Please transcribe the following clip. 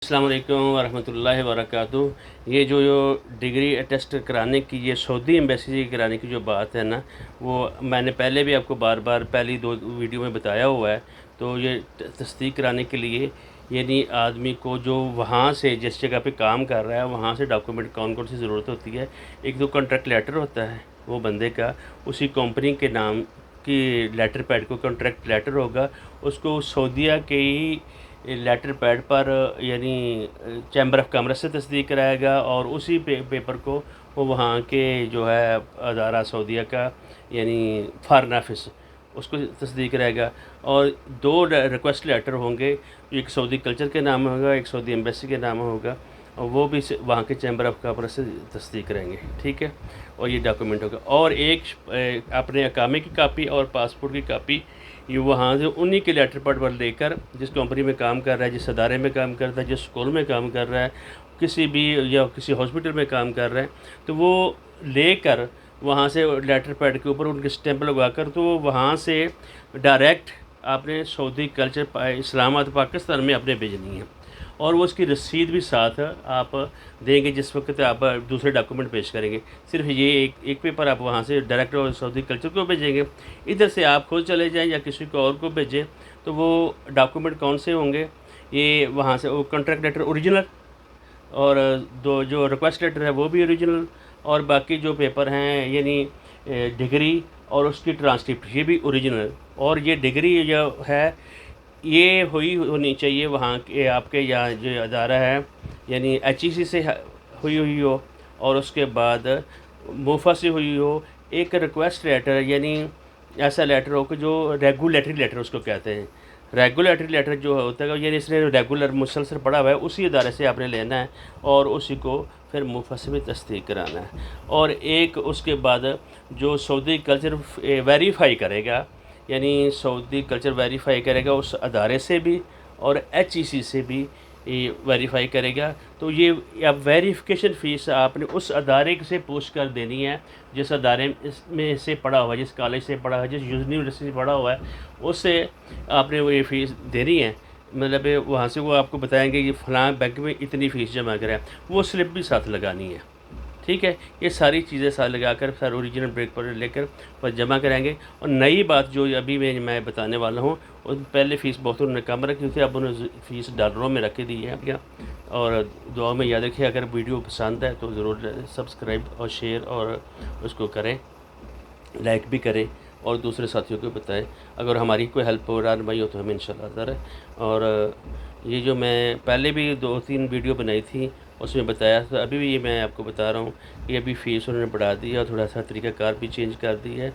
अस्सलाम वालेकुम वरहमतुल्लाहि वबरकातुहू। ये जो डिग्री टेस्ट कराने की, ये सऊदी एम्बेसी से कराने की जो बात है ना, वो मैंने पहले भी आपको बार बार पहली दो वीडियो में बताया हुआ है। तो ये तस्दीक कराने के लिए यानी आदमी को जो वहाँ से जिस जगह पे काम कर रहा है वहाँ से डॉक्यूमेंट कौन कौन सी ज़रूरत होती है। एक तो कॉन्ट्रैक्ट लेटर होता है वो बंदे का, उसी कंपनी के नाम की लेटर पैड को कॉन्ट्रैक्ट लेटर होगा, उसको सऊदीया के ही लेटर पैड पर यानी चैम्बर ऑफ कॉमर्स से तस्दीक कराएगा और उसी पेपर को वो वहाँ के जो है अदारा सऊदीया का यानी फॉरेन ऑफिस उसको तस्दीक कराएगा। और दो रिक्वेस्ट लेटर होंगे, एक सऊदी कल्चर के नाम होगा, एक सऊदी एम्बेसी के नाम होगा, और वो भी वहाँ के चैम्बर ऑफ कॉमर्स से तस्दीक करेंगे। ठीक है, और ये डॉक्यूमेंट होगा। और एक अपने अकामे की कापी और पासपोर्ट की कापी ये वहाँ से उन्हीं के लेटर पैड पर लेकर, जिस कंपनी में काम कर रहा है, जिस अदारे में काम करता है, जिस स्कूल में काम कर रहा है, किसी भी या किसी हॉस्पिटल में काम कर रहा है, तो वो लेकर वहाँ से लेटर पैड के ऊपर उनके स्टैंप लगाकर तो वहाँ से डायरेक्ट आपने सऊदी कल्चर इस्लामाबाद पाकिस्तान में आपने भेजनी है। और वो उसकी रसीद भी साथ आप देंगे जिस वक्त आप दूसरे डॉक्यूमेंट पेश करेंगे। सिर्फ ये एक पेपर आप वहाँ से डायरेक्ट सऊदी कल्चर को भेजेंगे, इधर से आप खुद चले जाएं या किसी को और को भेजें, तो वो डॉक्यूमेंट कौन से होंगे, ये वहाँ से वो कॉन्ट्रैक्ट लेटर ओरिजिनल, और दो जो रिक्वेस्ट लेटर है वो भी ओरिजिनल, और बाकी जो पेपर हैं यानी डिग्री और उसकी ट्रांसक्रिप्ट ये भी ओरिजिनल। और ये डिग्री जो है ये हुई होनी चाहिए वहाँ के आपके यहाँ जो अदारा है यानी HEC से हुई हो, और उसके बाद मोफा से हुई हो। एक रिक्वेस्ट लेटर यानी ऐसा लेटर हो कि जो रेगुलेटरी लेटर उसको कहते हैं। रेगुलेटरी लेटर जो होता है यानी इसने रेगुलर मुसलसल पढ़ा हुआ है, उसी अदारे से आपने लेना है और उसी को फिर मुफा से भी तस्दीक कराना है। और एक उसके बाद जो सऊदी कल्चर वेरीफाई करेगा, यानी सऊदी कल्चर वेरीफाई करेगा उस अदारे से भी और HEC से भी वेरीफाई करेगा। तो ये अब वेरिफिकेशन फ़ीस आपने उस अदारे से पूछ कर देनी है जिस अदारे में से पढ़ा हुआ है, जिस कॉलेज से पढ़ा हुआ है, जिस यूनिवर्सिटी से पढ़ा हुआ है, उससे आपने वो ये फ़ीस देनी है। मतलब वहाँ से वो आपको बताएंगे कि फ़लाँ बैंक में इतनी फ़ीस जमा करें, वो स्लिप भी साथ लगानी है। ठीक है, ये सारी चीज़ें साथ लगाकर सर ओरिजिनल ब्रेक पर लेकर बस जमा कराएंगे। और नई बात जो अभी मैं बताने वाला हूँ, पहले फ़ीस बहुत उन्होंने कम रखी थी, अब उन्होंने फ़ीस डॉलरों में रख दी है क्या। और दुआ में याद रखिए, अगर वीडियो पसंद है तो ज़रूर सब्सक्राइब और शेयर और उसको करें, लाइक भी करें और दूसरे साथियों को बताएं। अगर हमारी कोई हेल्प हो रहा भाई हो तो हमें इंशाल्लाह आता है। और ये जो मैं पहले भी 2-3 वीडियो बनाई थी उसमें बताया था, अभी भी ये मैं आपको बता रहा हूँ कि अभी फ़ीस उन्होंने बढ़ा दी है और थोड़ा सा तरीक़ाकार भी चेंज कर दी है।